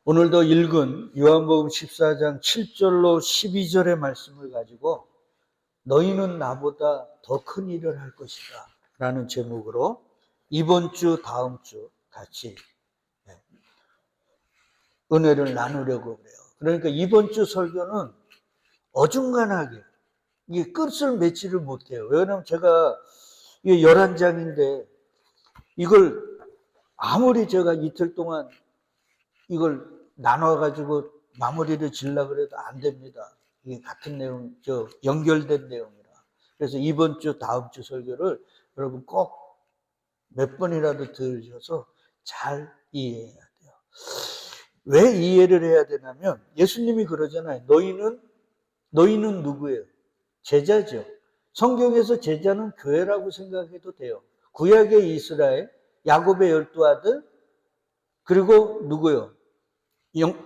오늘도 읽은 요한복음 14장 7절로 12절의 말씀을 가지고 너희는 나보다 더 큰 일을 할 것이다 라는 제목으로 이번 주 다음 주 같이 은혜를 나누려고 그래요. 그러니까 이번 주 설교는 어중간하게 이게 끝을 맺지를 못해요. 왜냐하면 제가 이게 11장인데 이걸 아무리 제가 이틀 동안 이걸 나눠가지고 마무리를 지으려고 해도 안 됩니다. 이게 같은 내용, 연결된 내용이라. 그래서 이번 주, 다음 주 설교를 여러분 꼭 몇 번이라도 들으셔서 잘 이해해야 돼요. 왜 이해를 해야 되냐면 예수님이 그러잖아요. 너희는 누구예요? 제자죠. 성경에서 제자는 교회라고 생각해도 돼요. 구약의 이스라엘, 야곱의 12아들, 그리고 누구요?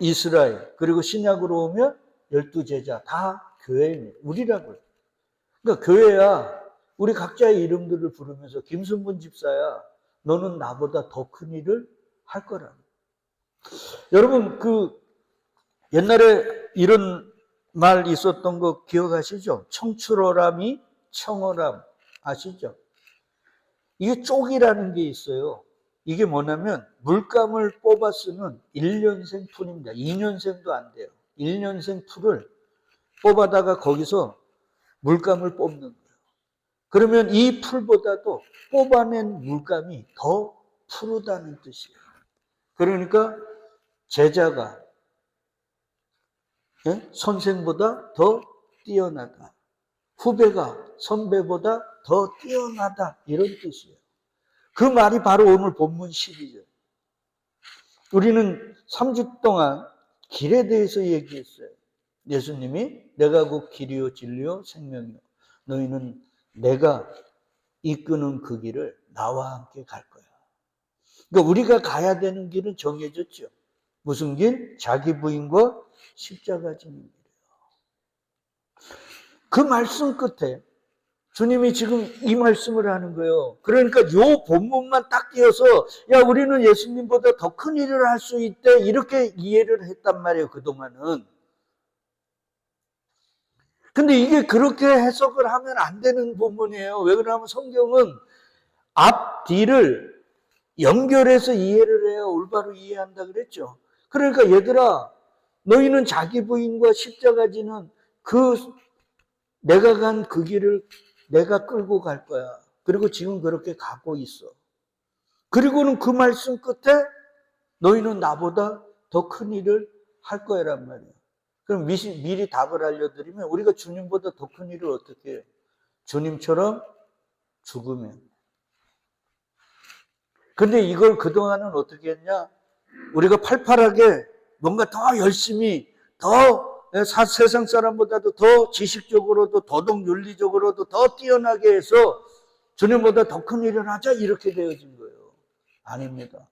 이스라엘, 그리고 신약으로 오면 12제자, 다 교회입니다. 우리라고요. 그러니까 교회야, 우리 각자의 이름들을 부르면서 김순분 집사야, 너는 나보다 더 큰 일을 할 거라고. 여러분, 옛날에 이런 말 있었던 거 기억하시죠? 청출어람이 청어람 아시죠? 이게 쪽이라는 게 있어요. 이게 뭐냐면 물감을 뽑아 쓰는 1년생 풀입니다. 2년생도 안 돼요. 1년생 풀을 뽑아다가 거기서 물감을 뽑는 거예요. 그러면 이 풀보다도 뽑아낸 물감이 더 푸르다는 뜻이에요. 그러니까 제자가 선생보다 더 뛰어나다. 후배가 선배보다 더 뛰어나다. 이런 뜻이에요. 그 말이 바로 오늘 본문 12절. 우리는 3주 동안 길에 대해서 얘기했어요. 예수님이 내가 곧 길이요 진리요 생명이요. 너희는 내가 이끄는 그 길을 나와 함께 갈 거야. 그러니까 우리가 가야 되는 길은 정해졌죠. 무슨 길? 자기 부인과 십자가 지는 길이에요. 그 말씀 끝에 주님이 지금 이 말씀을 하는 거예요. 그러니까 요 본문만 딱 띄어서 야 우리는 예수님보다 더 큰 일을 할 수 있대 이렇게 이해를 했단 말이에요. 그동안은. 근데 이게 그렇게 해석을 하면 안 되는 본문이에요. 왜 그러냐면 성경은 앞 뒤를 연결해서 이해를 해야 올바로 이해한다 그랬죠. 그러니까 얘들아 너희는 자기 부인과 십자가 지는 내가 간 그 길을 내가 끌고 갈 거야. 그리고 지금 그렇게 가고 있어. 그리고는 그 말씀 끝에 너희는 나보다 더 큰 일을 할 거야란 말이에요. 그럼 미리 답을 알려드리면 우리가 주님보다 더 큰 일을 어떻게 해요? 주님처럼 죽으면. 근데 이걸 그동안은 어떻게 했냐? 우리가 팔팔하게 뭔가 더 열심히 더 세상 사람보다도 더 지식적으로도 도덕 윤리적으로도 더 뛰어나게 해서 주님보다 더 큰 일을 하자 이렇게 되어진 거예요. 아닙니다.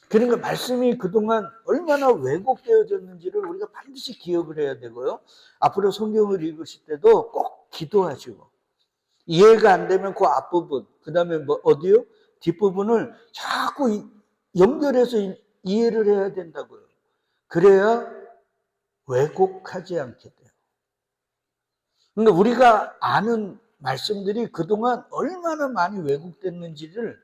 그러니까 말씀이 그동안 얼마나 왜곡되어졌는지를 우리가 반드시 기억을 해야 되고요. 앞으로 성경을 읽으실 때도 꼭 기도하시고 이해가 안 되면 그 앞부분 그 다음에 어디요? 뒷부분을 자꾸 연결해서 이해를 해야 된다고요. 그래야 왜곡하지 않게 돼요. 그러니까 우리가 아는 말씀들이 그동안 얼마나 많이 왜곡됐는지를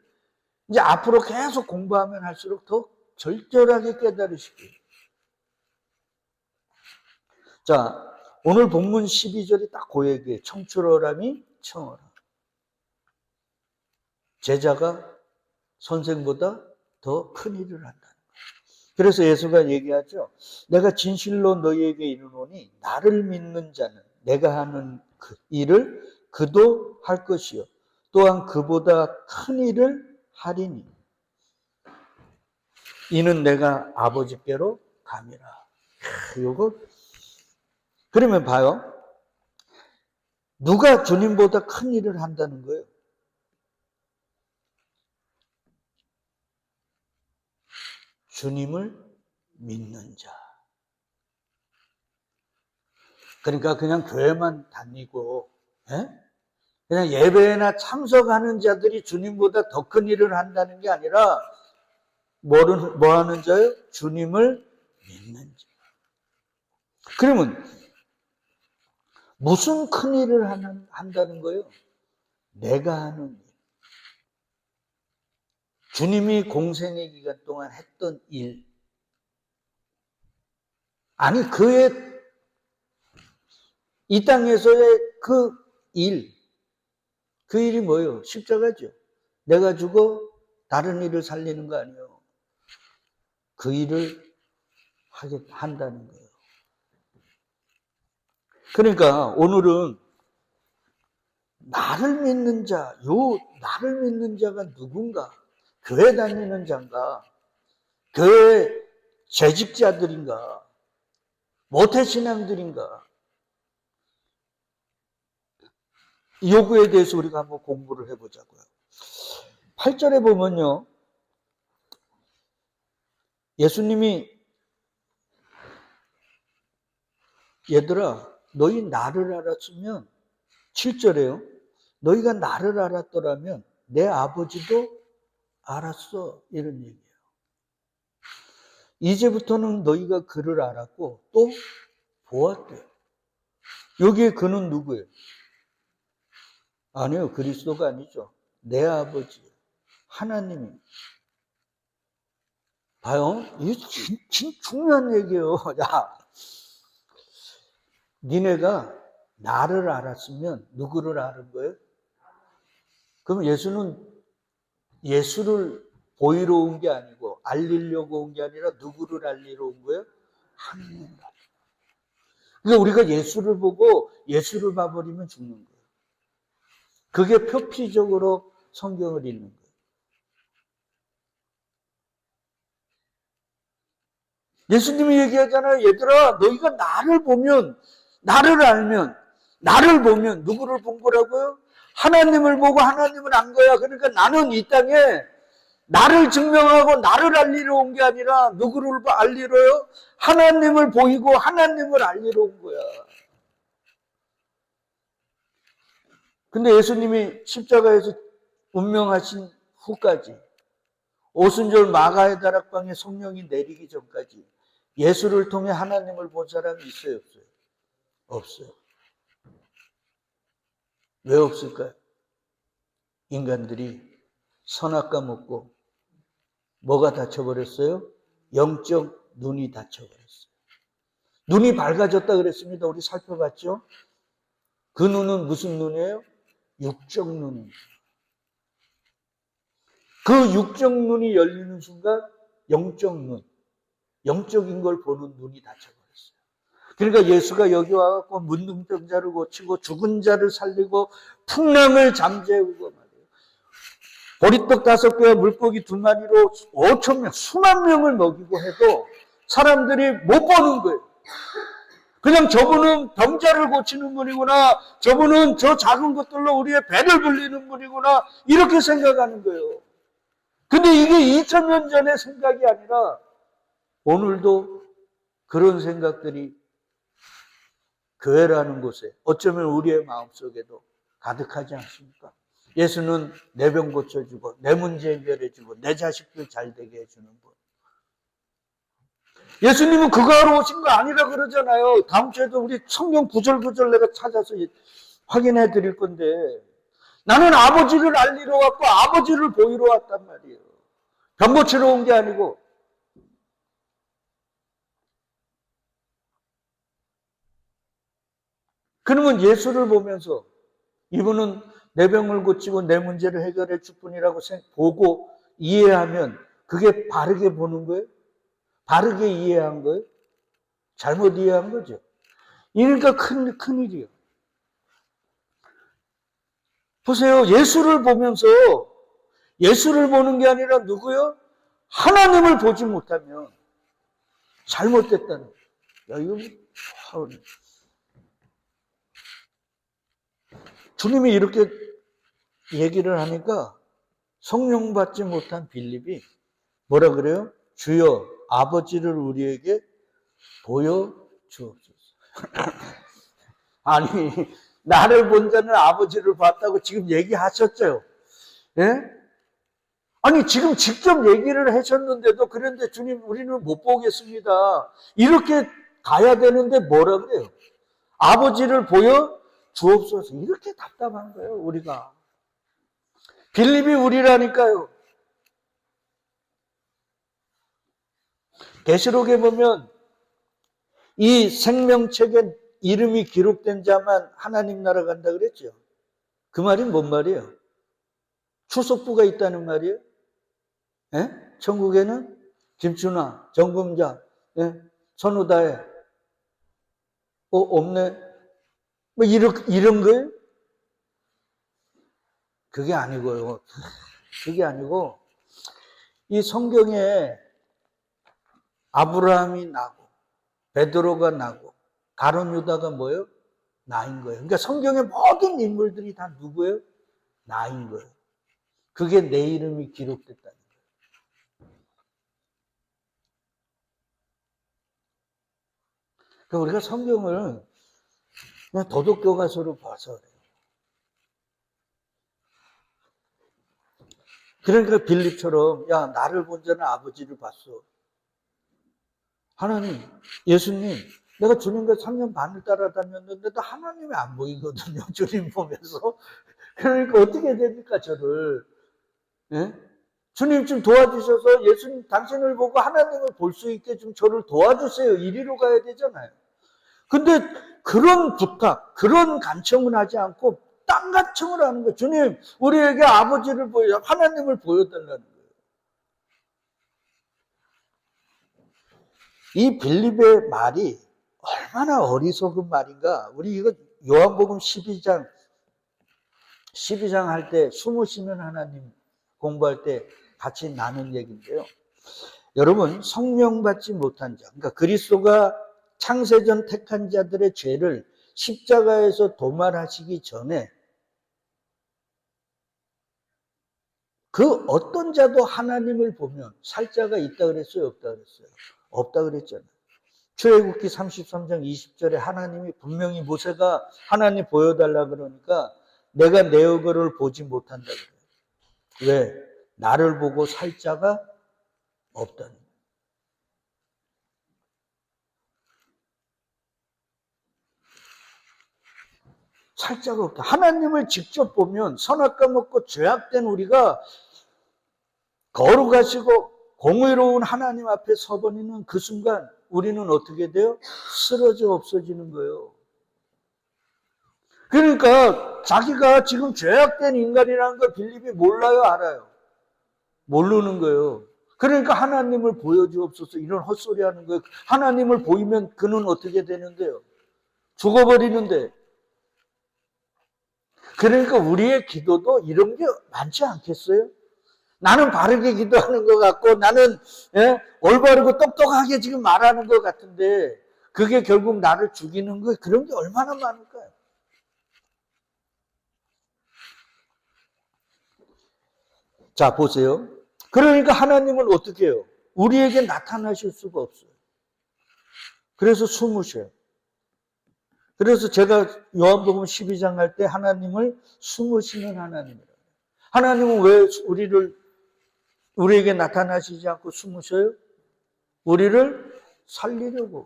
이제 앞으로 계속 공부하면 할수록 더 절절하게 깨달으시고요. 자, 오늘 본문 12절이 딱 그 얘기예요. 청출어람이 청어람. 제자가 선생보다 더 큰 일을 한다는 거예요. 그래서 예수가 얘기하죠. 내가 진실로 너희에게 이르노니 나를 믿는 자는 내가 하는 그 일을 그도 할 것이요. 또한 그보다 큰 일을 하리니 이는 내가 아버지께로 감이라. 요거 그러면 봐요. 누가 주님보다 큰 일을 한다는 거예요? 주님을 믿는 자. 그러니까 그냥 교회만 다니고 그냥 예배나 참석하는 자들이 주님보다 더 큰 일을 한다는 게 아니라 뭐 하는 자요? 주님을 믿는지. 그러면 무슨 큰 일을 한다는 거예요? 내가 하는 일. 주님이 공생의 기간 동안 했던 일. 아니, 이 땅에서의 그 일. 그 일이 뭐예요? 십자가죠. 내가 죽어 다른 일을 살리는 거 아니에요. 그 일을 한다는 거예요. 그러니까 오늘은 나를 믿는 자가 누군가? 교회 다니는 자인가? 교회 재직자들인가? 모태신앙들인가? 이 요구에 대해서 우리가 한번 공부를 해보자고요. 8절에 보면요. 예수님이 얘들아 너희 나를 알았으면 7절에요. 너희가 나를 알았더라면 내 아버지도 알았어. 이런 얘기예요. 이제부터는 너희가 그를 알았고 또 보았대요. 여기에 그는 누구예요? 아니요. 그리스도가 아니죠. 내 아버지 하나님이. 봐요. 이게 진짜 중요한 얘기예요. 야, 니네가 나를 알았으면 누구를 아는 거예요? 그럼 예수를 보이러 온 게 아니고 알리려고 온 게 아니라 누구를 알리러 온 거예요? 하나님을 알리러. 그러니까 우리가 예수를 보고 예수를 봐버리면 죽는 거예요. 그게 표피적으로 성경을 읽는 거예요. 예수님이 얘기하잖아요. 얘들아 너희가 나를 보면 나를 보면 누구를 본 거라고요? 하나님을 보고 하나님을 안 거야. 그러니까 나는 이 땅에 나를 증명하고 나를 알리러 온 게 아니라 누구를 알리러요? 하나님을 보이고 하나님을 알리러 온 거야. 근데 예수님이 십자가에서 운명하신 후까지 오순절 마가의 다락방에 성령이 내리기 전까지 예수를 통해 하나님을 본 사람이 있어요? 없어요? 없어요. 왜 없을까요? 인간들이 선악과 먹고 뭐가 닫혀버렸어요? 영적 눈이 닫혀버렸어요. 눈이 밝아졌다 그랬습니다. 우리 살펴봤죠? 그 눈은 무슨 눈이에요? 육적 눈입니다. 그 육적 눈이 열리는 순간 영적 눈, 영적인 걸 보는 눈이 닫혀버렸어요. 그러니까 예수가 여기 와서 문둥병자를 고치고 죽은 자를 살리고 풍랑을 잠재우고 말이에요. 보리떡 5개와 물고기 2마리로 5,000명, 수만 명을 먹이고 해도 사람들이 못 보는 거예요. 그냥 저분은 병자를 고치는 분이구나. 저분은 저 작은 것들로 우리의 배를 불리는 분이구나. 이렇게 생각하는 거예요. 근데 이게 2000년 전의 생각이 아니라 오늘도 그런 생각들이 교회라는 곳에 어쩌면 우리의 마음속에도 가득하지 않습니까? 예수는 내 병 고쳐주고 내 문제 해결해주고 내 자식들 잘 되게 해주는 분. 예수님은 그거 하러 오신 거 아니라 그러잖아요. 다음 주에도 우리 성경 구절구절 내가 찾아서 확인해 드릴 건데 나는 아버지를 알리러 왔고 아버지를 보이러 왔단 말이에요. 병 고치러 온 게 아니고. 그러면 예수를 보면서 이분은 내 병을 고치고 내 문제를 해결해 줄 분이라고 보고 이해하면 그게 바르게 보는 거예요? 바르게 이해한 거예요? 잘못 이해한 거죠. 그러니까 큰일이에요. 보세요. 예수를 보면서 예수를 보는 게 아니라 누구요? 하나님을 보지 못하면 잘못됐다는 거예요. 야, 이거 주님이 이렇게 얘기를 하니까 성령 받지 못한 빌립이 뭐라 그래요? 주여 아버지를 우리에게 보여주옵소서. 아니 나를 본 자는 아버지를 봤다고 지금 얘기하셨죠? 예? 아니, 지금 직접 얘기를 하셨는데도 그런데 주님, 우리는 못 보겠습니다. 이렇게 가야 되는데 뭐라 그래요? 아버지를 보여 주옵소서. 이렇게 답답한 거예요, 우리가. 빌립이 우리라니까요. 계시록에 보면 이 생명책에 이름이 기록된 자만 하나님 나라 간다 그랬죠. 그 말이 뭔 말이에요? 추석부가 있다는 말이에요? 예? 천국에는 김춘아, 정금자, 예? 선우다에 없네. 뭐 이런 거예요? 그게 아니고요. 그게 아니고 이 성경에 아브라함이 나고 베드로가 나고 가룟 유다가 뭐예요? 나인 거예요. 그러니까 성경의 모든 인물들이 다 누구예요? 나인 거예요. 그게 내 이름이 기록됐다는 거예요. 그러니까 우리가 성경을 그냥 도덕교과서로 봐서 그래요. 그러니까 빌립처럼 야, 나를 본 자는 아버지를 봤어. 하나님, 예수님, 내가 주님과 3년 반을 따라다녔는데도 하나님이 안 보이거든요. 주님 보면서. 그러니까 어떻게 됩니까, 저를? 예? 주님 좀 도와주셔서 예수님 당신을 보고 하나님을 볼 수 있게 좀 저를 도와주세요. 이리로 가야 되잖아요. 근데 그런 부탁, 그런 간청은 하지 않고 딴 간청을 하는 거예요. 주님, 우리에게 아버지를 하나님을 보여달라는 거예요. 이 빌립의 말이 얼마나 어리석은 말인가. 우리 이거 요한복음 12장 할 때 숨으시는 하나님 공부할 때 같이 나눈 얘기인데요. 여러분, 성령 받지 못한 자, 그러니까 그리스도가 창세전 택한 자들의 죄를 십자가에서 도말하시기 전에 그 어떤 자도 하나님을 보면 살 자가 있다 그랬어요? 없다 그랬어요? 없다 그랬잖아요. 출애굽기 33장 20절에 하나님이 분명히 모세가 하나님 보여달라 그러니까 내가 내 얼굴을 보지 못한다 그래요. 왜? 나를 보고 살 자가 없다는 거예요. 살 자가 없다. 하나님을 직접 보면 선악과 먹고 죄악된 우리가 거룩하시고 공의로운 하나님 앞에 서버리는 그 순간 우리는 어떻게 돼요? 쓰러져 없어지는 거예요. 그러니까 자기가 지금 죄악된 인간이라는 걸 빌립이 몰라요, 알아요? 모르는 거예요. 그러니까 하나님을 보여주옵소서 이런 헛소리 하는 거예요. 하나님을 보이면 그는 어떻게 되는데요? 죽어버리는데. 그러니까 우리의 기도도 이런 게 많지 않겠어요? 나는 바르게 기도하는 것 같고 나는 올바르고 똑똑하게 지금 말하는 것 같은데 그게 결국 나를 죽이는 거 그런 게 얼마나 많을까요? 자, 보세요. 그러니까 하나님은 어떻게 해요? 우리에게 나타나실 수가 없어요. 그래서 숨으셔요. 그래서 제가 요한복음 12장 할 때 하나님을 숨으시는 하나님이라고. 하나님은 왜 우리에게 나타나시지 않고 숨으셔요? 우리를 살리려고.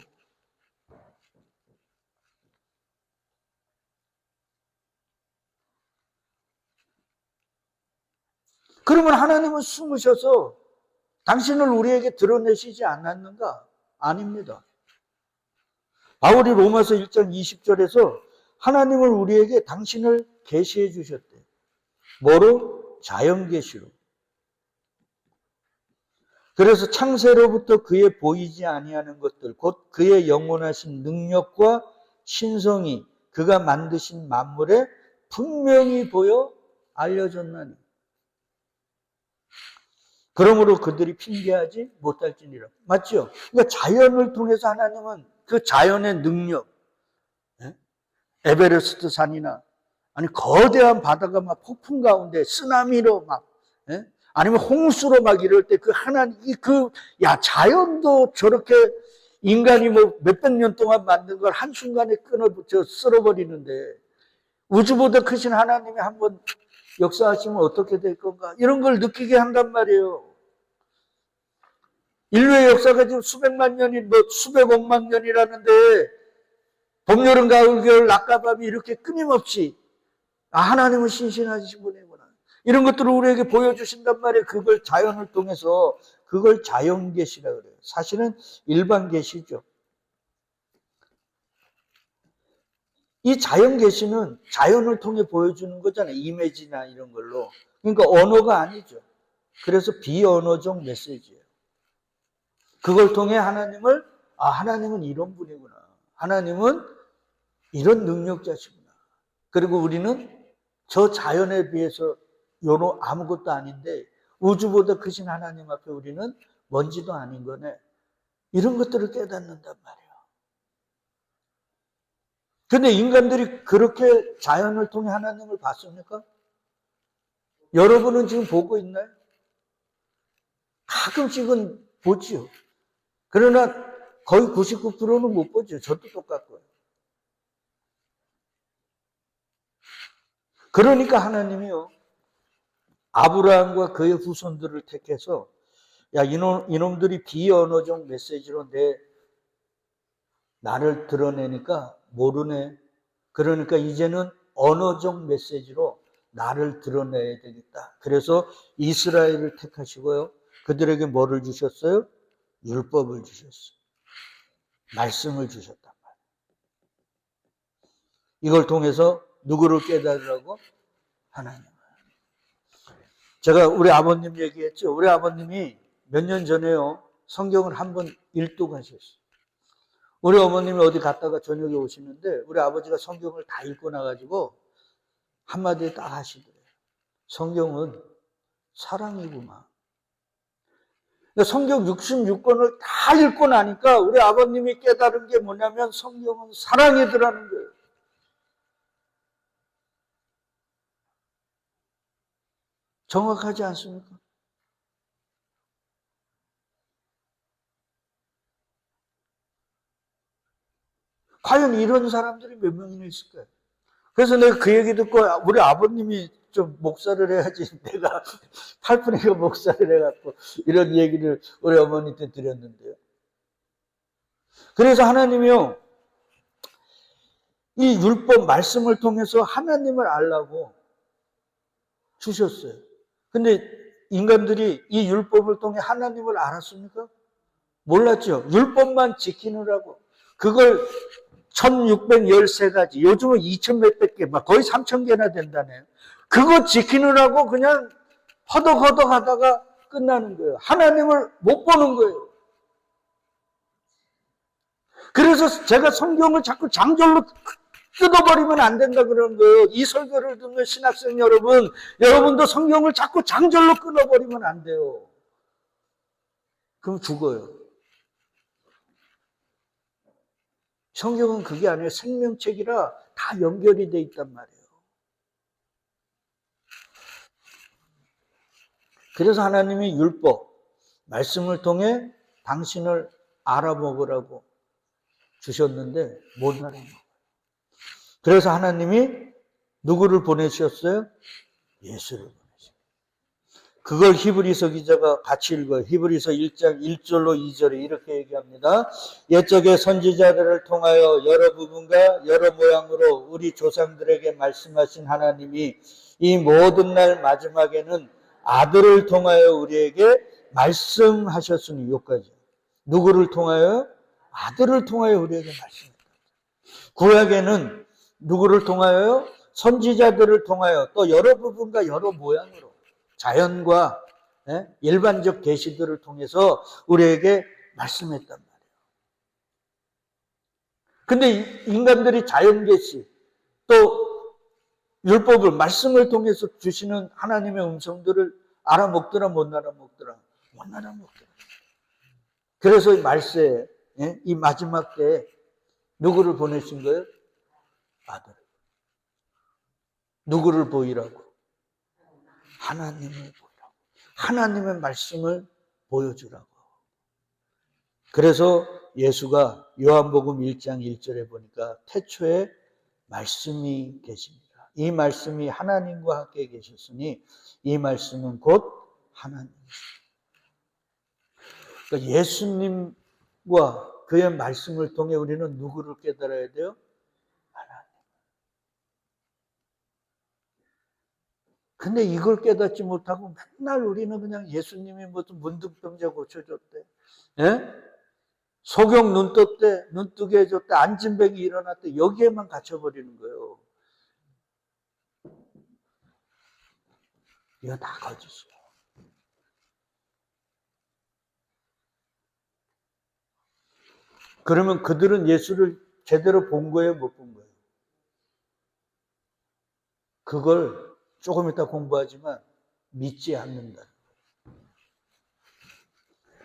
그러면 하나님은 숨으셔서 당신을 우리에게 드러내시지 않았는가? 아닙니다. 바울이 로마서 1장 20절에서 하나님을 우리에게 당신을 계시해 주셨대. 뭐로? 자연 계시로. 그래서 창세로부터 그의 보이지 아니하는 것들, 곧 그의 영원하신 능력과 신성이 그가 만드신 만물에 분명히 보여 알려졌나니. 그러므로 그들이 핑계하지 못할지니라. 맞죠? 그러니까 자연을 통해서 하나님은 그 자연의 능력, 에베레스트 산이나 아니 거대한 바다가 막 폭풍 가운데 쓰나미로 막 아니면 홍수로 막 이럴 때 그 하나님 자연도 저렇게 인간이 뭐 몇백 년 동안 만든 걸 한순간에 쓸어버리는데 우주보다 크신 하나님이 한번 역사하시면 어떻게 될 건가? 이런 걸 느끼게 한단 말이에요. 인류의 역사가 지금 수백만 년이, 수백억만 년이라는데, 봄, 여름, 가을, 겨울, 낮과 밤이 이렇게 끊임없이, 하나님은 신신하신 분이구나. 이런 것들을 우리에게 보여주신단 말이에요. 그걸 자연을 통해서, 그걸 자연계시라 그래요. 사실은 일반계시죠. 이 자연계시는 자연을 통해 보여주는 거잖아요. 이미지나 이런 걸로. 그러니까 언어가 아니죠. 그래서 비언어적 메시지예요. 그걸 통해 하나님을, 하나님은 이런 분이구나. 하나님은 이런 능력자시구나. 그리고 우리는 저 자연에 비해서 요런 아무것도 아닌데 우주보다 크신 하나님 앞에 우리는 먼지도 아닌 거네. 이런 것들을 깨닫는단 말이에요. 근데 인간들이 그렇게 자연을 통해 하나님을 봤습니까? 여러분은 지금 보고 있나요? 가끔씩은 보지요. 그러나 거의 99%는 못 보죠. 저도 똑같고요. 그러니까 하나님이요, 아브라함과 그의 후손들을 택해서, 야, 이놈들이 비언어적 메시지로 나를 드러내니까 모르네. 그러니까 이제는 언어적 메시지로 나를 드러내야 되겠다. 그래서 이스라엘을 택하시고요, 그들에게 뭐를 주셨어요? 율법을 주셨어요. 말씀을 주셨단 말이에요. 이걸 통해서 누구를 깨달으라고? 하나님을. 제가 우리 아버님 얘기했죠. 우리 아버님이 몇 년 전에요, 성경을 한번 읽독하셨어요. 우리 어머님이 어디 갔다가 저녁에 오시는데 우리 아버지가 성경을 다 읽고 나가지고 한마디에 딱 하시더래요. 성경은 사랑이구만. 성경 66권을 다 읽고 나니까 우리 아버님이 깨달은 게 뭐냐면 성경은 사랑이더라는 거예요. 정확하지 않습니까? 과연 이런 사람들이 몇 명이나 있을까요? 그래서 내가 그 얘기 듣고 우리 아버님이 좀 목사를 해야지, 내가 팔푼이가 목사를 해갖고 이런 얘기를 우리 어머니한테 드렸는데요. 그래서 하나님이요, 이 율법 말씀을 통해서 하나님을 알라고 주셨어요. 근데 인간들이 이 율법을 통해 하나님을 알았습니까? 몰랐죠. 율법만 지키느라고. 그걸 1613가지, 요즘은 2000 몇백 개, 거의 3000개나 된다네요. 그거 지키느라고 그냥 허덕허덕 하다가 끝나는 거예요. 하나님을 못 보는 거예요. 그래서 제가 성경을 자꾸 장절로 뜯어버리면 안 된다 그러는 거예요. 이 설교를 듣는 신학생 여러분, 여러분도 성경을 자꾸 장절로 끊어버리면 안 돼요. 그럼 죽어요. 성경은 그게 아니에요. 생명책이라 다 연결이 돼 있단 말이에요. 그래서 하나님이 율법, 말씀을 통해 당신을 알아먹으라고 주셨는데 못 알아먹어요. 그래서 하나님이 누구를 보내셨어요? 예수를 보내셨어요. 그걸 히브리서 기자가 같이 읽어요. 히브리서 1장 1절로 2절에 이렇게 얘기합니다. 옛적의 선지자들을 통하여 여러 부분과 여러 모양으로 우리 조상들에게 말씀하신 하나님이 이 모든 날 마지막에는 아들을 통하여 우리에게 말씀하셨으니, 여기까지. 누구를 통하여? 아들을 통하여 우리에게 말씀했다. 구약에는 누구를 통하여요? 선지자들을 통하여, 또 여러 부분과 여러 모양으로 자연과 일반적 계시들을 통해서 우리에게 말씀했단 말이에요. 근데 인간들이 자연 계시, 또 율법을, 말씀을 통해서 주시는 하나님의 음성들을 알아먹더라, 못 알아먹더라? 못 알아먹더라. 그래서 이 말세에, 이 마지막 때에 누구를 보내신 거예요? 아들. 누구를 보이라고? 하나님을 보이라고. 하나님의 말씀을 보여주라고. 그래서 예수가 요한복음 1장 1절에 보니까 태초에 말씀이 계십니다. 이 말씀이 하나님과 함께 계셨으니 이 말씀은 곧 하나님이시다. 그러니까 예수님과 그의 말씀을 통해 우리는 누구를 깨달아야 돼요? 하나님. 근데 이걸 깨닫지 못하고 맨날 우리는 그냥 예수님이 무슨 문둥병자 고쳐줬대. 예? 소경 눈 떴대, 눈 뜨게 해줬대, 안진뱅이 일어났대. 여기에만 갇혀버리는 거예요. 이거 다 거짓이에요. 그러면 그들은 예수를 제대로 본 거예요, 못 본 거예요? 그걸 조금 이따 공부하지만 믿지 않는다.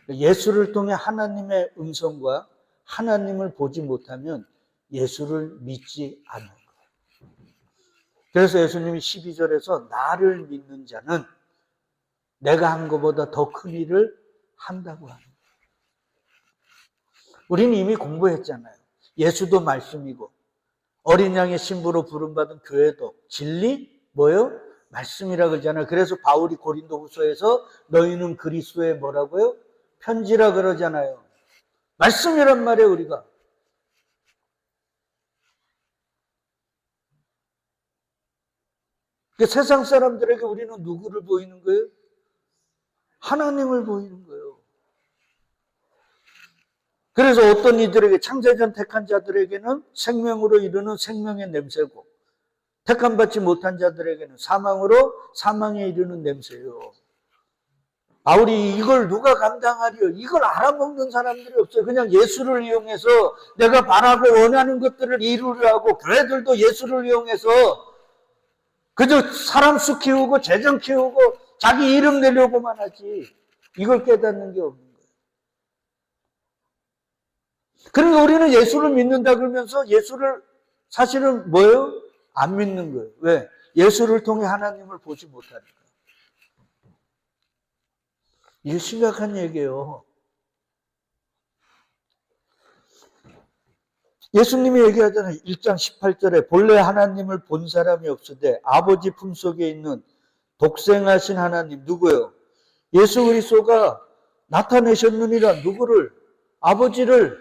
예수를 통해 하나님의 음성과 하나님을 보지 못하면 예수를 믿지 않는 거예요. 그래서 예수님이 12절에서 나를 믿는 자는 내가 한 것보다 더 큰 일을 한다고 하는 거예요. 우리는 이미 공부했잖아요. 예수도 말씀이고 어린 양의 신부로 부름받은 교회도 진리 뭐요? 말씀이라 그러잖아요. 그래서 바울이 고린도후서에서 너희는 그리스도의 뭐라고요? 편지라 그러잖아요. 말씀이란 말이에요, 우리가. 세상 사람들에게 우리는 누구를 보이는 거예요? 하나님을 보이는 거예요. 그래서 어떤 이들에게 창세전 택한 자들에게는 생명으로 이르는 생명의 냄새고 택함받지 못한 자들에게는 사망으로 사망에 이르는 냄새예요. 바울이 이걸 누가 감당하리요? 이걸 알아먹는 사람들이 없어요. 그냥 예수를 이용해서 내가 바라고 원하는 것들을 이루려고 교회들도 예수를 이용해서 그저 사람 수 키우고 재정 키우고 자기 이름 내려고만 하지 이걸 깨닫는 게 없는 거예요. 그러니까 우리는 예수를 믿는다 그러면서 예수를 사실은 뭐예요? 안 믿는 거예요. 왜? 예수를 통해 하나님을 보지 못하니까. 이게 심각한 얘기예요. 예수님이 얘기하잖아요. 1장 18절에 본래 하나님을 본 사람이 없으되 아버지 품속에 있는 독생하신 하나님 누구예요? 예수 그리스도가 나타내셨느니라. 누구를? 아버지를.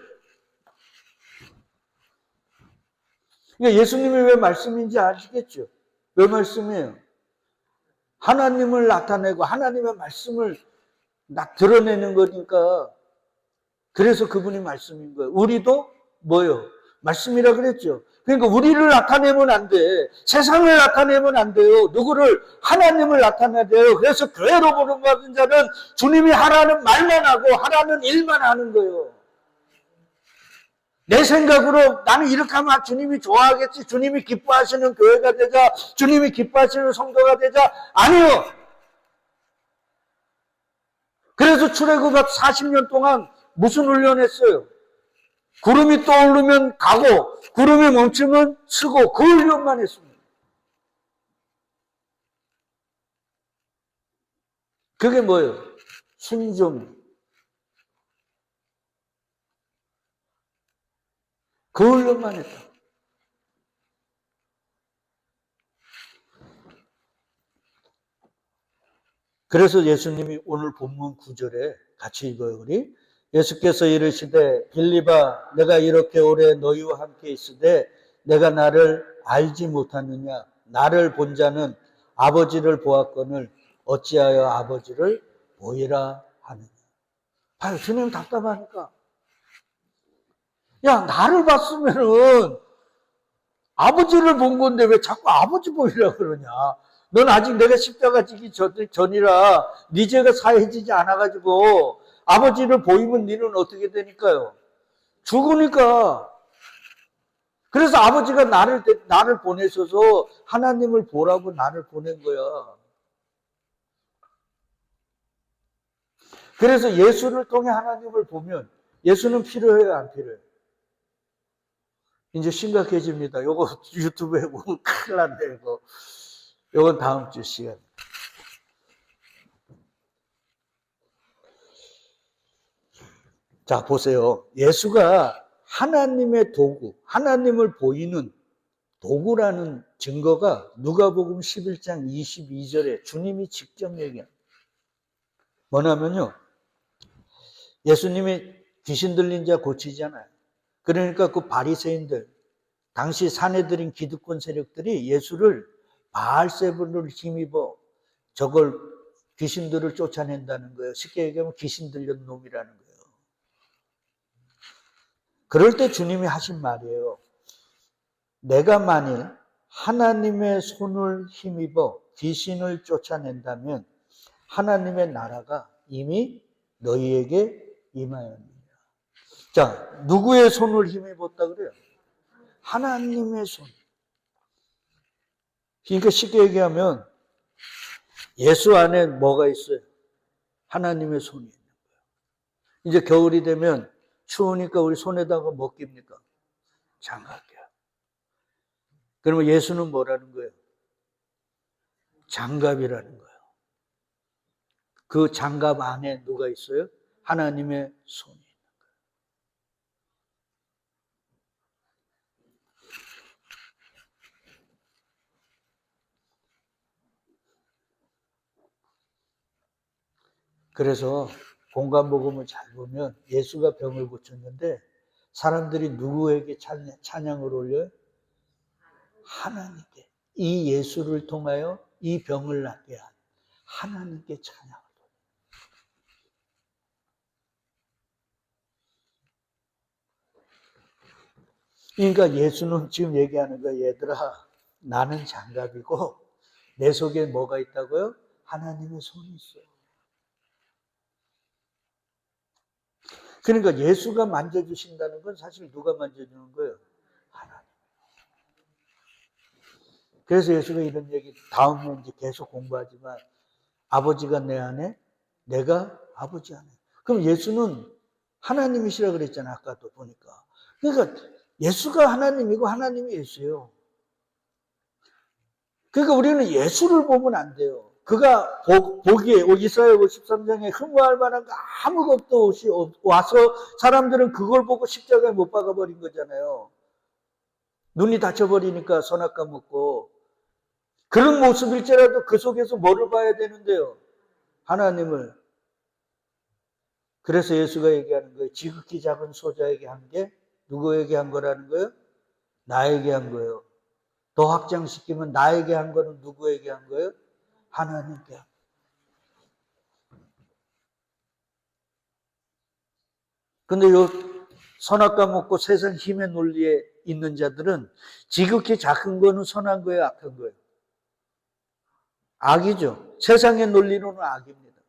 그러니까 예수님이 왜 말씀인지 아시겠죠? 왜 말씀이에요? 하나님을 나타내고 하나님의 말씀을 드러내는 거니까. 그래서 그분이 말씀인 거예요. 우리도 뭐예요? 말씀이라 그랬죠. 그러니까 우리를 나타내면 안 돼. 세상을 나타내면 안 돼요. 누구를? 하나님을 나타내야 돼요. 그래서 교회로 부름받은 자는 주님이 하라는 말만 하고 하라는 일만 하는 거예요. 내 생각으로 나는 이렇게 하면 주님이 좋아하겠지. 주님이 기뻐하시는 교회가 되자. 주님이 기뻐하시는 성도가 되자. 아니요. 그래서 출애굽 40년 동안 무슨 훈련했어요? 구름이 떠오르면 가고 구름이 멈추면 서고 그 훈련만 했습니다. 그게 뭐예요? 순종. 그 훈련만 했다. 그래서 예수님이 오늘 본문 9절에 같이 읽어요, 우리. 예수께서 이르시되 빌립아 내가 이렇게 오래 너희와 함께 있으되 내가 나를 알지 못하느냐. 나를 본 자는 아버지를 보았거늘 어찌하여 아버지를 보이라 하느냐. 봐요, 주님 답답하니까. 야, 나를 봤으면은 아버지를 본 건데 왜 자꾸 아버지 보이라 그러냐. 넌 아직 내가 십자가 지기 전이라 네 죄가 사해지지 않아가지고 아버지를 보이면 너는 어떻게 되니까요? 죽으니까. 그래서 아버지가 나를 보내셔서 하나님을 보라고 나를 보낸 거야. 그래서 예수를 통해 하나님을 보면 예수는 필요해요, 안 필요해요? 이제 심각해집니다. 요거 유튜브에 보면 큰일 났네, 이거. 요건 다음 주 시간. 자, 보세요. 예수가 하나님의 도구, 하나님을 보이는 도구라는 증거가 누가복음 11장 22절에 주님이 직접 얘기합니다. 뭐냐면요. 예수님이 귀신 들린 자 고치잖아요. 그러니까 그 바리새인들, 당시 사내들인 기득권 세력들이 예수를 바알세불을 힘입어 저걸 귀신들을 쫓아낸다는 거예요. 쉽게 얘기하면 귀신 들린 놈이라는 거예요. 그럴 때 주님이 하신 말이에요. 내가 만일 하나님의 손을 힘입어 귀신을 쫓아낸다면 하나님의 나라가 이미 너희에게 임하였느니라. 자, 누구의 손을 힘입었다 그래요? 하나님의 손. 그러니까 쉽게 얘기하면 예수 안에 뭐가 있어요? 하나님의 손이 있는 거예요. 이제 겨울이 되면 추우니까 우리 손에다가 뭐 낍니까? 장갑 껴요. 그러면 예수는 뭐라는 거예요? 장갑이라는 거예요. 그 장갑 안에 누가 있어요? 하나님의 손이 있는 거예요. 그래서 공관복음을 잘 보면 예수가 병을 고쳤는데 사람들이 누구에게 찬양을 올려요? 하나님께. 이 예수를 통하여 이 병을 낫게 한 하나님께 찬양을 올려요. 그러니까 예수는 지금 얘기하는 거예요. 얘들아, 나는 장갑이고 내 속에 뭐가 있다고요? 하나님의 손이 있어요. 그러니까 예수가 만져주신다는 건 사실 누가 만져주는 거예요? 하나님. 그래서 예수가 이런 얘기 다음에 이제 계속 공부하지만 아버지가 내 안에 내가 아버지 안에. 그럼 예수는 하나님이시라 그랬잖아요. 아까도 보니까. 그러니까 예수가 하나님이고 하나님이 예수예요. 그러니까 우리는 예수를 보면 안 돼요. 그가 보기에 이사야 53장에 흠모할 만한 거 아무것도 없이 와서 사람들은 그걸 보고 십자가에 못 박아버린 거잖아요. 눈이 다쳐버리니까 선악과 먹고. 그런 모습일지라도 그 속에서 뭐를 봐야 되는데요? 하나님을. 그래서 예수가 얘기하는 거예요. 지극히 작은 소자에게 한 게 누구에게 한 거라는 거예요? 나에게 한 거예요. 더 확장시키면 나에게 한 거는 누구에게 한 거예요? 하나님께. 근데 요 선악과 먹고 세상 힘의 논리에 있는 자들은 지극히 작은 거는 선한 거예요, 악한 거예요? 악이죠. 세상의 논리로는 악입니다.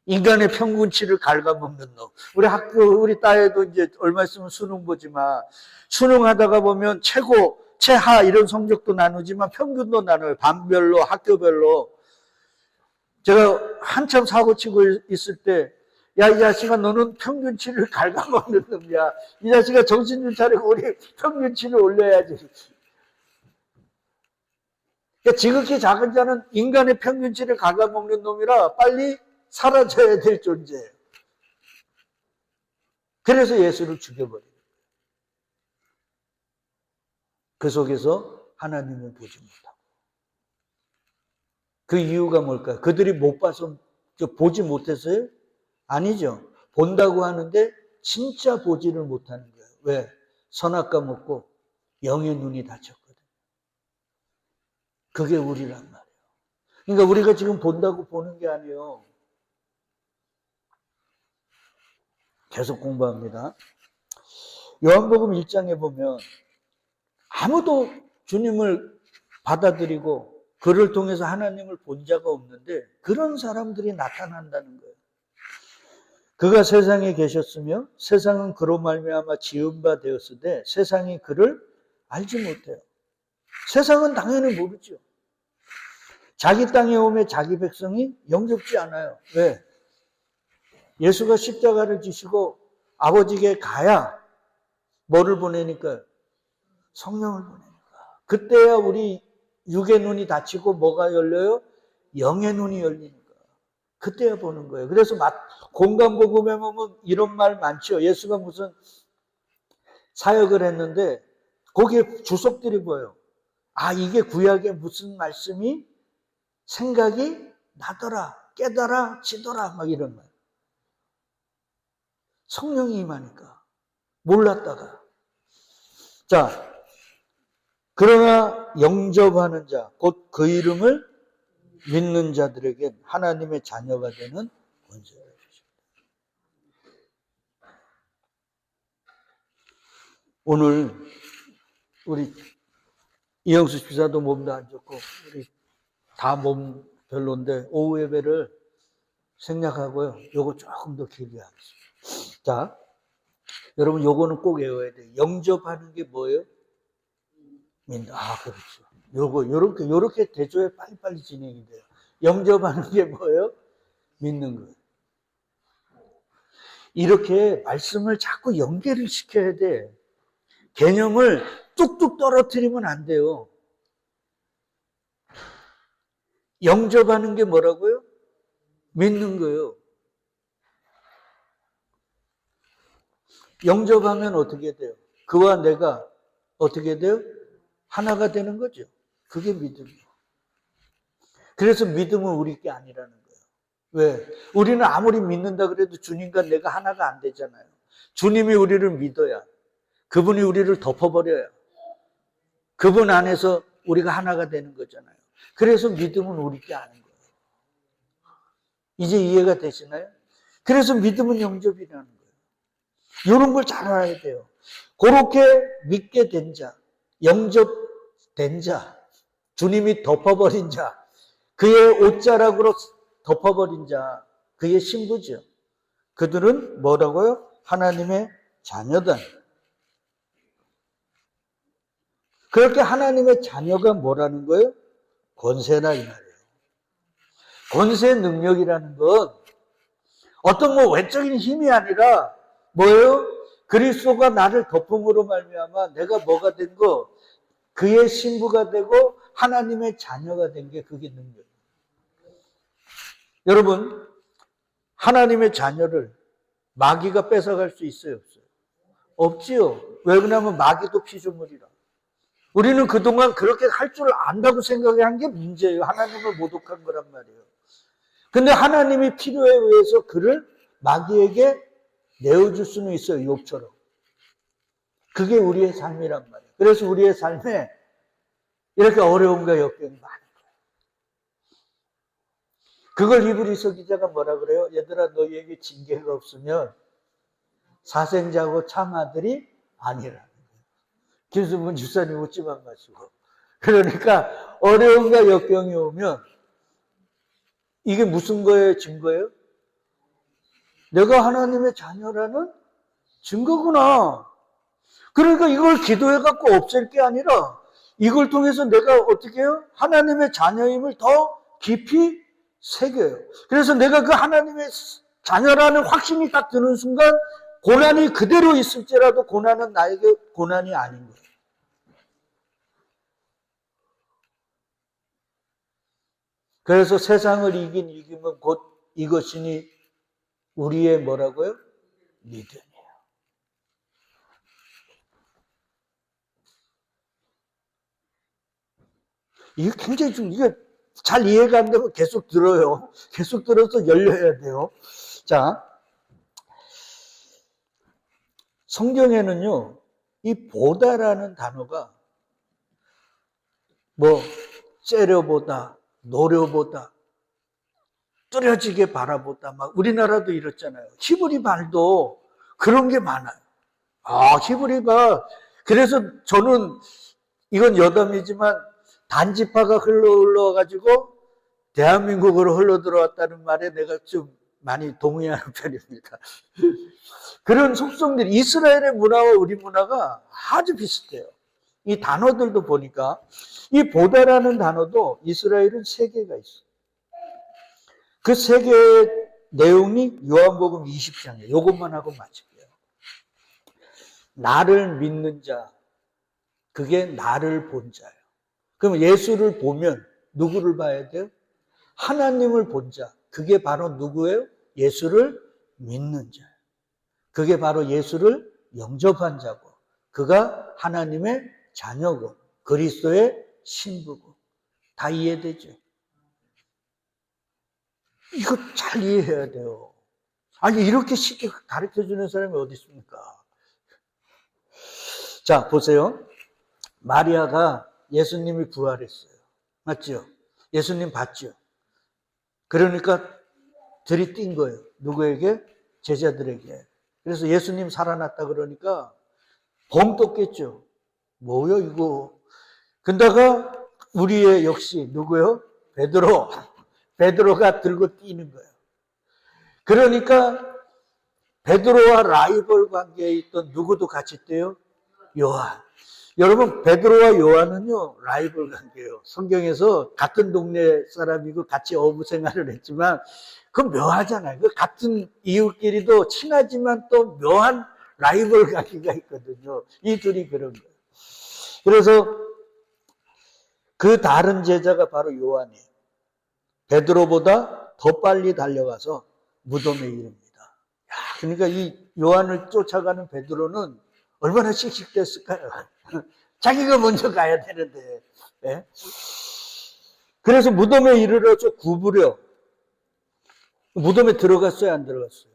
인간의 평균치를 갉아먹는 놈. 우리 학교, 우리 딸애도 이제 얼마 있으면 수능 보지만 수능하다가 보면 최고, 최하 이런 성적도 나누지만 평균도 나눠요. 반별로, 학교별로. 제가 한참 사고치고 있을 때 야, 이 자식아, 너는 평균치를 갉아먹는 놈이야. 이 자식아, 정신 좀 차리고 우리 평균치를 올려야지. 그러니까 지극히 작은 자는 인간의 평균치를 갉아먹는 놈이라 빨리 사라져야 될 존재예요. 그래서 예수를 죽여버려요. 그 속에서 하나님을 보지 못하고. 그 이유가 뭘까요? 그들이 못 봐서 보지 못했어요? 아니죠. 본다고 하는데 진짜 보지를 못하는 거예요. 왜? 선악과 먹고 영의 눈이 닫혔거든요. 그게 우리란 말이에요. 그러니까 우리가 지금 본다고 보는 게 아니에요. 계속 공부합니다. 요한복음 1장에 보면 아무도 주님을 받아들이고 그를 통해서 하나님을 본 자가 없는데 그런 사람들이 나타난다는 거예요. 그가 세상에 계셨으며 세상은 그로 말미암아 지은 바 되었으되 세상이 그를 알지 못해요. 세상은 당연히 모르죠. 자기 땅에 오면 자기 백성이 영접지 않아요. 왜? 예수가 십자가를 지시고 아버지께 가야 뭐를 보내니까? 성령을 보내니까. 그때야 우리 육의 눈이 닫히고 뭐가 열려요? 영의 눈이 열리니까. 그때야 보는 거예요. 그래서 공관복음에 보면 이런 말 많죠. 예수가 무슨 사역을 했는데 거기에 주석들이 보여요. 이게 구약에 무슨 말씀이 생각이 나더라, 깨달아 지더라, 막 이런 말. 성령이 임하니까 몰랐다가. 자, 그러나 영접하는 자, 곧 그 이름을 믿는 자들에겐 하나님의 자녀가 되는 권세를 주십니다. 오늘 우리 이영수 집사도 몸도 안 좋고 우리 다 몸 별론데 오후 예배를 생략하고요. 요거 조금 더 길게 하겠습니다. 자, 여러분 요거는 꼭 외워야 돼요. 영접하는 게 뭐예요? 믿는. 그렇죠. 요렇게 대조에 빨리빨리 진행이 돼요. 영접하는 게 뭐예요? 믿는 거예요. 이렇게 말씀을 자꾸 연계를 시켜야 돼. 개념을 뚝뚝 떨어뜨리면 안 돼요. 영접하는 게 뭐라고요? 믿는 거예요. 영접하면 어떻게 돼요? 그와 내가 어떻게 돼요? 하나가 되는 거죠. 그게 믿음이에요. 그래서 믿음은 우리 게 아니라는 거예요. 왜? 우리는 아무리 믿는다 그래도 주님과 내가 하나가 안 되잖아요. 주님이 우리를 믿어야, 그분이 우리를 덮어버려야 그분 안에서 우리가 하나가 되는 거잖아요. 그래서 믿음은 우리 게 아닌 거예요. 이제 이해가 되시나요? 그래서 믿음은 영접이라는 거예요. 이런 걸 잘 알아야 돼요. 그렇게 믿게 된 자, 영접된 자, 주님이 덮어버린 자, 그의 옷자락으로 덮어버린 자, 그의 신부죠. 그들은 뭐라고요? 하나님의 자녀다. 그렇게 하나님의 자녀가 뭐라는 거예요? 권세라 이 말이에요. 권세 능력이라는 건 어떤 외적인 힘이 아니라 뭐예요? 그리스도가 나를 덮음으로 말미암아 내가 뭐가 된 거? 그의 신부가 되고 하나님의 자녀가 된 게 그게 능력이에요. 여러분, 하나님의 자녀를 마귀가 뺏어갈 수 있어요, 없어요? 없지요. 왜 그러냐면 마귀도 피조물이라. 우리는 그동안 그렇게 할 줄 안다고 생각한 게 문제예요. 하나님을 모독한 거란 말이에요. 근데 하나님이 필요에 의해서 그를 마귀에게 내어줄 수는 있어요. 욥처럼. 그게 우리의 삶이란 말이에요. 그래서 우리의 삶에 이렇게 어려움과 역경이 많은 거예요. 그걸 히브리서 기자가 뭐라 그래요? 얘들아 너희에게 징계가 없으면 사생자고 참아들이 아니라. 김수문 집사님 웃지만 마시고. 그러니까 어려움과 역경이 오면 이게 무슨 거예요? 증거예요? 내가 하나님의 자녀라는 증거구나. 그러니까 이걸 기도해갖고 없앨 게 아니라 이걸 통해서 내가 어떻게 해요? 하나님의 자녀임을 더 깊이 새겨요. 그래서 내가 그 하나님의 자녀라는 확신이 딱 드는 순간 고난이 그대로 있을지라도 고난은 나에게 고난이 아닌 거예요. 그래서 세상을 이긴 이김은 곧 이것이니 우리의 뭐라고요? 믿음이에요. 이게 굉장히 이게 잘 이해가 안 되면 계속 들어요. 계속 들어서 열려야 돼요. 자, 성경에는요, 이 보다라는 단어가 째려보다, 노려보다, 뚜려지게 바라보다, 막 우리나라도 이렇잖아요. 히브리 말도 그런 게 많아요. 히브리가, 그래서 저는 이건 여담이지만 단지파가 흘러가지고 대한민국으로 흘러들어왔다는 말에 내가 좀 많이 동의하는 편입니다. 그런 속성들이 이스라엘의 문화와 우리 문화가 아주 비슷해요. 이 단어들도 보니까 이 보다라는 단어도 이스라엘은 3개가 있어요. 그 3개의 내용이 요한복음 20장이에요. 이것만 하고 마칠게요. 나를 믿는 자, 그게 나를 본 자예요. 그럼 예수를 보면 누구를 봐야 돼요? 하나님을 본 자, 그게 바로 누구예요? 예수를 믿는 자예요. 그게 바로 예수를 영접한 자고, 그가 하나님의 자녀고 그리스도의 신부고. 다 이해되죠? 이거 잘 이해해야 돼요. 아니, 이렇게 쉽게 가르쳐 주는 사람이 어디 있습니까? 자, 보세요. 마리아가 예수님이 부활했어요. 맞죠? 예수님 봤죠? 그러니까 들이띈 거예요. 누구에게? 제자들에게. 그래서 예수님 살아났다 그러니까 벙 떴겠죠. 뭐요 이거. 근데가 우리의 역시 누구요? 베드로. 베드로가 들고 뛰는 거예요. 그러니까 베드로와 라이벌 관계에 있던 누구도 같이 뛰어요? 요한. 여러분, 베드로와 요한은요, 라이벌 관계예요. 성경에서 같은 동네 사람이고 같이 어부 생활을 했지만, 그건 묘하잖아요. 그 같은 이웃끼리도 친하지만 또 묘한 라이벌 관계가 있거든요. 이 둘이 그런 거예요. 그래서 그 다른 제자가 바로 요한이에요. 베드로보다 더 빨리 달려가서 무덤에 이릅니다. 그러니까 이 요한을 쫓아가는 베드로는 얼마나 씩씩댔을까요? 자기가 먼저 가야 되는데. 네? 그래서 무덤에 이르러서 구부려. 무덤에 들어갔어요? 안 들어갔어요?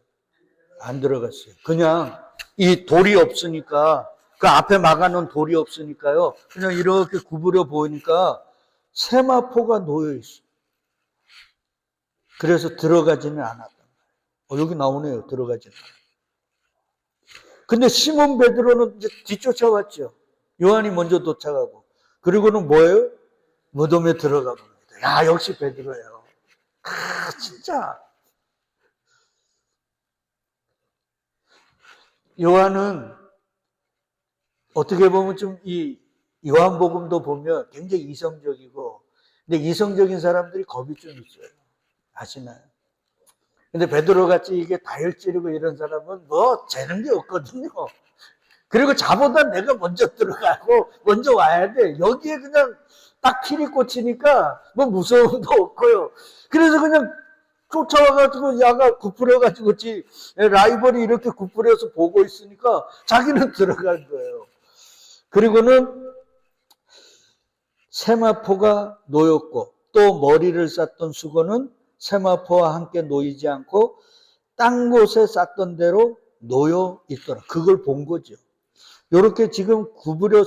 안 들어갔어요. 그냥 이 돌이 없으니까, 그 앞에 막아놓은 돌이 없으니까요. 그냥 이렇게 구부려 보니까 세마포가 놓여있어요. 그래서 들어가지는 않았단 말이에요. 여기 나오네요. 들어가지는. 근데 시몬 베드로는 이제 뒤쫓아왔죠. 요한이 먼저 도착하고. 그리고는 뭐예요? 무덤에 들어가 봅니다. 야, 역시 베드로예요. 진짜. 요한은 어떻게 보면 좀 이 요한복음도 보면 굉장히 이성적이고, 근데 이성적인 사람들이 겁이 좀 있어요. 아시나요? 근데 베드로 같이 이게 다혈질이고 이런 사람은 뭐 재는 게 없거든요. 그리고 자보다 내가 먼저 들어가고 먼저 와야 돼. 여기에 그냥 딱 필이 꽂히니까 뭐 무서움도 없고요. 그래서 그냥 쫓아와가지고 야가 구부려가지고 라이벌이 이렇게 구부려서 보고 있으니까 자기는 들어간 거예요. 그리고는 세마포가 놓였고 또 머리를 쌌던 수건은 세마포와 함께 놓이지 않고 딴 곳에 쌌던 대로 놓여 있더라. 그걸 본 거죠. 이렇게 지금 구부려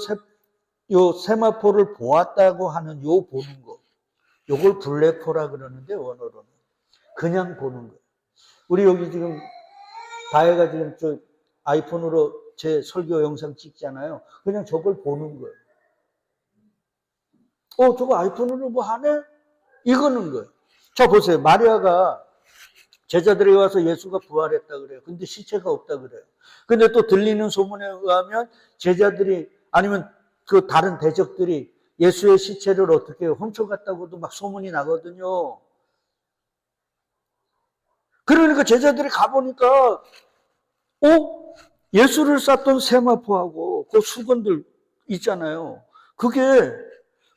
요 세마포를 보았다고 하는 요 보는 거. 요걸 블레포라 그러는데 원어로는. 그냥 보는 거예요. 우리 여기 지금 다혜가 지금 저 아이폰으로 제 설교 영상 찍잖아요. 그냥 저걸 보는 거예요. 저거 아이폰으로 뭐 하네? 이거는 거예요. 자, 보세요. 마리아가 제자들이 와서 예수가 부활했다 그래요. 근데 시체가 없다 그래요. 근데 또 들리는 소문에 의하면 제자들이 아니면 그 다른 대적들이 예수의 시체를 어떻게 훔쳐갔다고도 막 소문이 나거든요. 그러니까 제자들이 가보니까 예수를 쌌던 세마포하고 그 수건들 있잖아요. 그게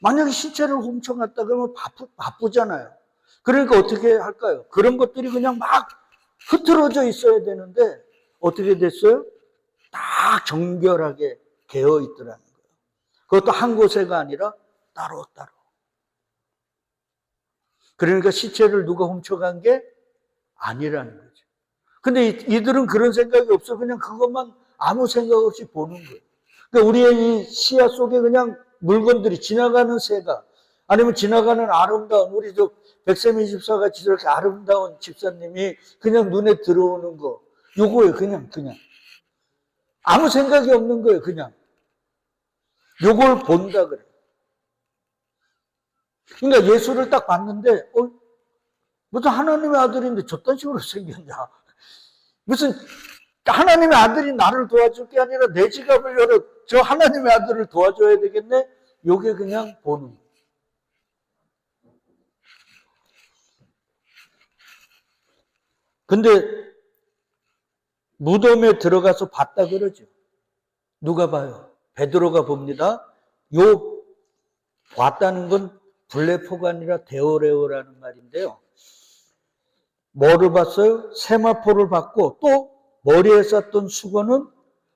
만약에 시체를 훔쳐갔다 그러면 바쁘잖아요. 그러니까 어떻게 할까요? 그런 것들이 그냥 막 흐트러져 있어야 되는데 어떻게 됐어요? 딱 정결하게 개어 있더라는 거예요. 그것도 한 곳에가 아니라 따로따로. 그러니까 시체를 누가 훔쳐간 게 아니라는 거죠. 근데 이들은 그런 생각이 없어. 그냥 그것만 아무 생각 없이 보는 거예요. 그러니까 우리의 이 시야 속에 그냥 물건들이 지나가는 새가 아니면 지나가는 아름다운 우리 저 백세미 집사 같이 저렇게 아름다운 집사님이 그냥 눈에 들어오는 거 요거예요. 그냥 아무 생각이 없는 거예요. 그냥 요걸 본다 그래요. 그러니까 예수를 딱 봤는데 무슨 하나님의 아들인데 저딴 식으로 생겼냐. 무슨 하나님의 아들이 나를 도와줄 게 아니라 내 지갑을 열어 저 하나님의 아들을 도와줘야 되겠네. 요게 그냥 보는 거예요. 근데 무덤에 들어가서 봤다 그러죠. 누가 봐요? 베드로가 봅니다. 요 봤다는 건 블레포가 아니라 데오레오라는 말인데요. 뭐를 봤어요? 세마포를 봤고 또 머리에 쌌던 수건은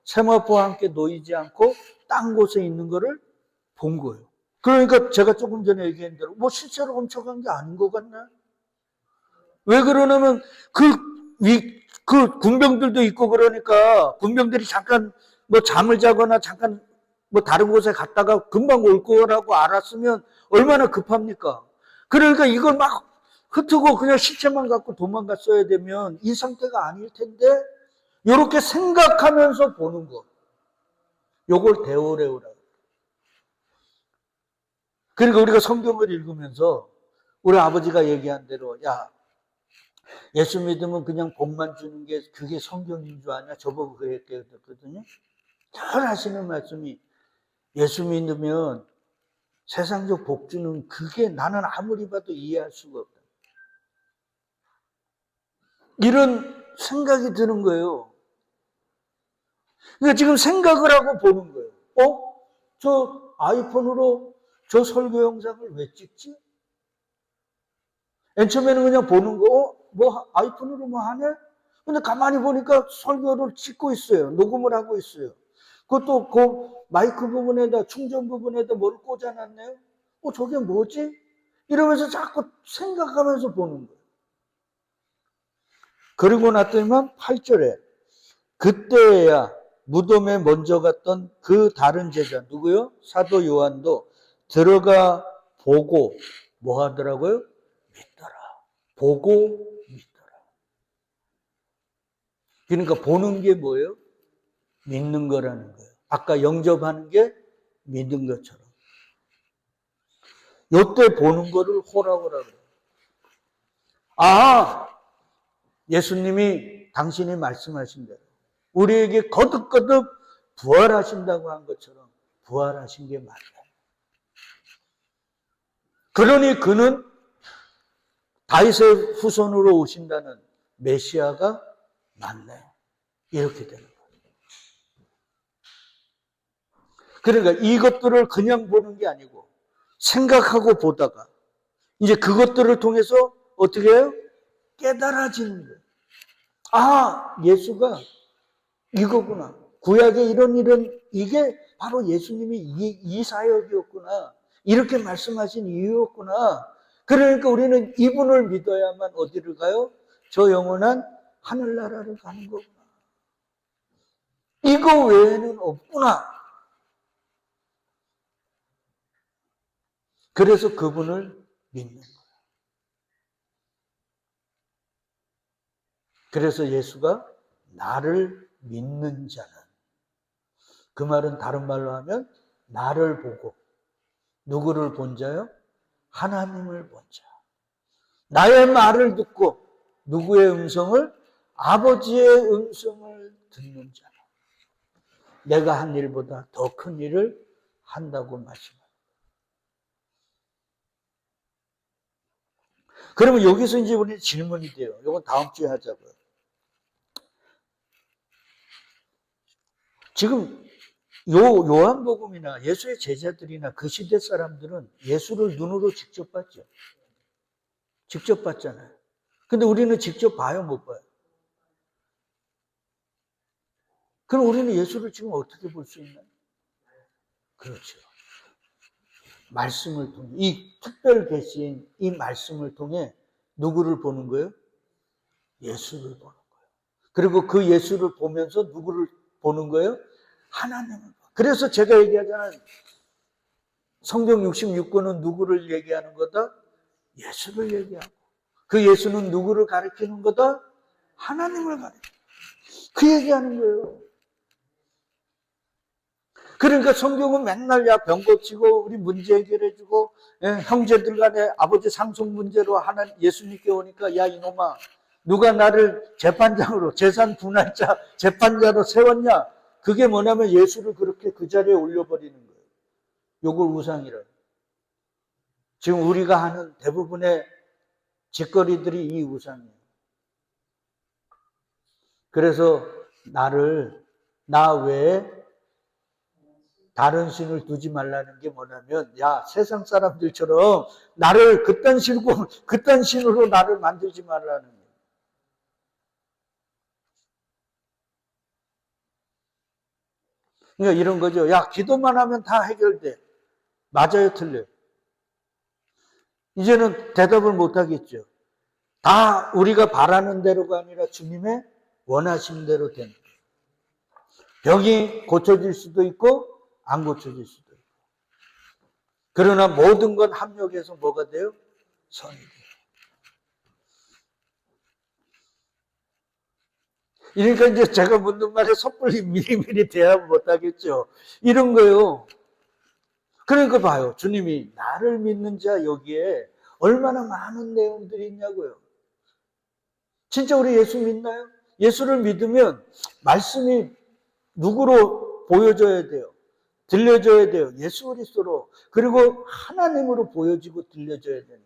세마포와 함께 놓이지 않고 딴 곳에 있는 거를 본 거예요. 그러니까 제가 조금 전에 얘기한 대로 뭐 실제로 훔쳐간 게 아닌 것 같나? 왜 그러냐면 그 군병들도 있고 그러니까 군병들이 잠깐 뭐 잠을 자거나 잠깐 뭐 다른 곳에 갔다가 금방 올 거라고 알았으면 얼마나 급합니까? 그러니까 이걸 막 흩고 그냥 시체만 갖고 도망갔어야 되면 이 상태가 아닐 텐데 이렇게 생각하면서 보는 거. 요걸 데오레오라. 그러니까 우리가 성경을 읽으면서 우리 아버지가 얘기한 대로 야 예수 믿으면 그냥 복만 주는 게 그게 성경인 줄 아냐? 저보고 그랬거든요. 늘 하시는 말씀이 예수 믿으면 세상적 복 주는 그게 나는 아무리 봐도 이해할 수가 없다. 이런 생각이 드는 거예요. 그러니까 지금 생각을 하고 보는 거예요. 저 아이폰으로 저 설교 영상을 왜 찍지? 맨 처음에는 그냥 보는 거, 뭐 아이폰으로 뭐 하네? 근데 가만히 보니까 설교를 찍고 있어요. 녹음을 하고 있어요. 그것도 그 마이크 부분에다 충전 부분에다 뭘 꽂아놨네요. 저게 뭐지? 이러면서 자꾸 생각하면서 보는 거예요. 그리고 났더니만 8절에 그때야 무덤에 먼저 갔던 그 다른 제자 누구요? 사도 요한도 들어가 보고 뭐 하더라고요? 믿더라. 보고 믿더라. 그러니까 보는 게 뭐예요? 믿는 거라는 거예요. 아까 영접하는 게 믿는 것처럼. 요때 보는 거를 호라고라 그래요. 예수님이 당신이 말씀하신 대로 우리에게 거듭거듭 부활하신다고 한 것처럼 부활하신 게 맞아요. 그러니 그는 다윗의 후손으로 오신다는 메시아가 맞네. 이렇게 되는 거예요. 그러니까 이것들을 그냥 보는 게 아니고 생각하고 보다가 이제 그것들을 통해서 어떻게 해요? 깨달아지는 거예요. 예수가 이거구나. 구약에 이런 이게 바로 예수님이 이 사역이었구나. 이렇게 말씀하신 이유였구나. 그러니까 우리는 이분을 믿어야만 어디를 가요? 저 영원한 하늘나라를 가는 거구나. 이거 외에는 없구나. 그래서 그분을 믿는 거예요. 그래서 예수가 나를 믿는 자는 그 말은 다른 말로 하면 나를 보고 누구를 본 자요? 하나님을 본 자. 나의 말을 듣고 누구의 음성을? 아버지의 음성을 듣는 자. 내가 한 일보다 더 큰 일을 한다고 말씀합니다. 그러면 여기서 이제 우리 질문이 돼요. 이건 다음 주에 하자고요. 지금 요한복음이나 예수의 제자들이나 그 시대 사람들은 예수를 눈으로 직접 봤죠. 직접 봤잖아요. 근데 우리는 직접 봐요, 못 봐요? 그럼 우리는 예수를 지금 어떻게 볼 수 있나요? 그렇죠. 말씀을 통해, 이 특별 계시인 이 말씀을 통해 누구를 보는 거예요? 예수를 보는 거예요. 그리고 그 예수를 보면서 누구를 보는 거예요? 하나님을 보는 거예요. 그래서 제가 얘기하잖아요. 성경 66권은 누구를 얘기하는 거다? 예수를 얘기하고. 그 예수는 누구를 가리키는 거다? 하나님을 가리키는 거예요. 그 얘기하는 거예요. 그러니까 성경은 맨날 병 고치고 우리 문제 해결해주고 형제들 간에 아버지 상속 문제로 예수님께 오니까 야 이놈아 누가 나를 재판장으로 재산 분할자 재판자로 세웠냐. 그게 뭐냐면 예수를 그렇게 그 자리에 올려버리는 거예요. 요걸 우상이라. 지금 우리가 하는 대부분의 짓거리들이 이 우상이에요. 그래서 나 외에 다른 신을 두지 말라는 게 뭐냐면 세상 사람들처럼 나를 그딴 신으로 나를 만들지 말라는 거예요. 그러니까 이런 거죠. 기도만 하면 다 해결돼. 맞아요, 틀려요? 이제는 대답을 못 하겠죠. 다 우리가 바라는 대로가 아니라 주님의 원하신 대로 되는 거예요. 병이 고쳐질 수도 있고 안 고쳐질 수도 있고. 그러나 모든 건 합력해서 뭐가 돼요? 선이 돼요. 그러니까 이제 제가 묻는 말에 섣불리 미리미리 대답 못 하겠죠. 이런 거요. 그러니까 봐요. 주님이 나를 믿는 자 여기에 얼마나 많은 내용들이 있냐고요. 진짜 우리 예수 믿나요? 예수를 믿으면 말씀이 누구로 보여져야 돼요? 들려져야 돼요. 예수 그리스도로. 그리고 하나님으로 보여지고 들려져야 되는 거예요.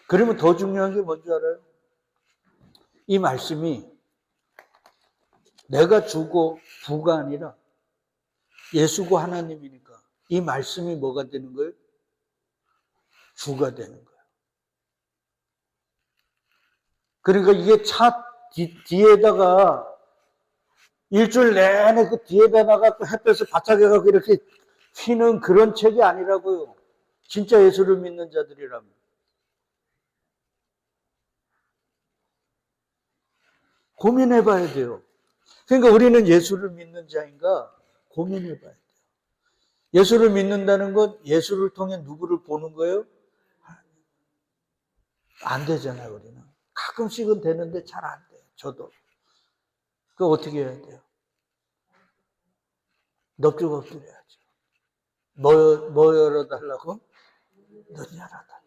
그러면 더 중요한 게 뭔지 알아요? 이 말씀이 내가 주고 부가 아니라 예수고 하나님이니까 이 말씀이 뭐가 되는 거예요? 주가 되는 거예요. 그러니까 이게 차 뒤에다가 일주일 내내 그 뒤에다 나가고 햇볕을 바짝해가지고 이렇게 휘는 그런 책이 아니라고요. 진짜 예수를 믿는 자들이라면. 고민해 봐야 돼요. 그러니까 우리는 예수를 믿는 자인가 고민해 봐야 돼요. 예수를 믿는다는 건 예수를 통해 누구를 보는 거예요? 안 되잖아요, 우리는. 가끔씩은 되는데 잘 안 돼요. 저도. 그거 어떻게 해야 돼요? 넙죽 엎드려야죠. 뭐 열어달라고? 눈 열어달라고.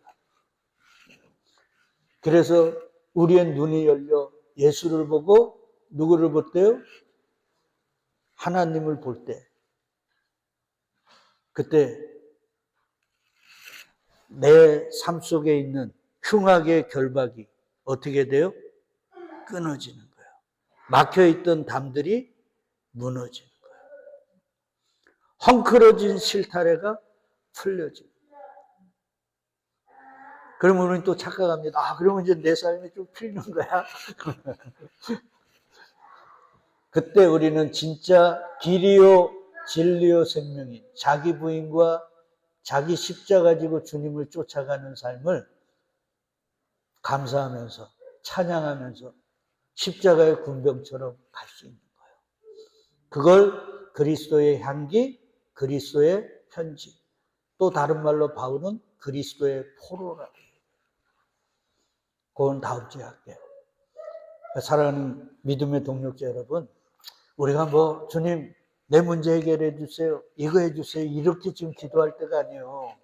그래서 우리의 눈이 열려 예수를 보고 누구를 볼때요? 하나님을 볼 때. 그때 내 삶 속에 있는 흉악의 결박이 어떻게 돼요? 끊어지는 거예요. 막혀있던 담들이 무너지는 거예요. 헝클어진 실타래가 풀려지는 거예요. 그러면 우리는 또 착각합니다. 아, 그러면 이제 내 삶이 좀 풀리는 거야? 그때 우리는 진짜 길이요 진리요 생명인 자기 부인과 자기 십자가 지고 주님을 쫓아가는 삶을 감사하면서 찬양하면서 십자가의 군병처럼 갈 수 있는 거예요. 그걸 그리스도의 향기, 그리스도의 편지, 또 다른 말로 바울은 그리스도의 포로라고 해요. 그건 다음 주에 할게요. 사랑하는 믿음의 동력자 여러분, 우리가 뭐 주님 내 문제 해결해 주세요, 이거 해 주세요, 이렇게 지금 기도할 때가 아니에요.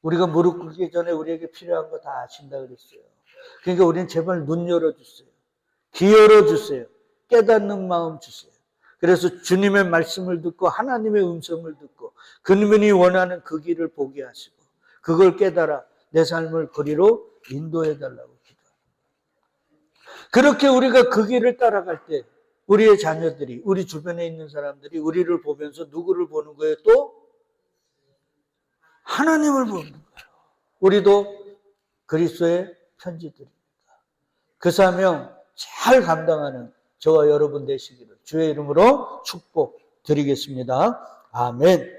우리가 무릎 꿇기 전에 우리에게 필요한 거 다 아신다 그랬어요. 그러니까 우리는 제발 눈 열어주세요. 귀 열어주세요. 깨닫는 마음 주세요. 그래서 주님의 말씀을 듣고 하나님의 음성을 듣고 그분이 원하는 그 길을 보게 하시고 그걸 깨달아 내 삶을 그리로 인도해달라고 기도합니다. 그렇게 우리가 그 길을 따라갈 때 우리의 자녀들이, 우리 주변에 있는 사람들이 우리를 보면서 누구를 보는 거예요? 또 하나님을 보는 거예요. 우리도 그리스도의 편지들입니다. 그 사명 잘 감당하는 저와 여러분 되시기를 주의 이름으로 축복드리겠습니다. 아멘.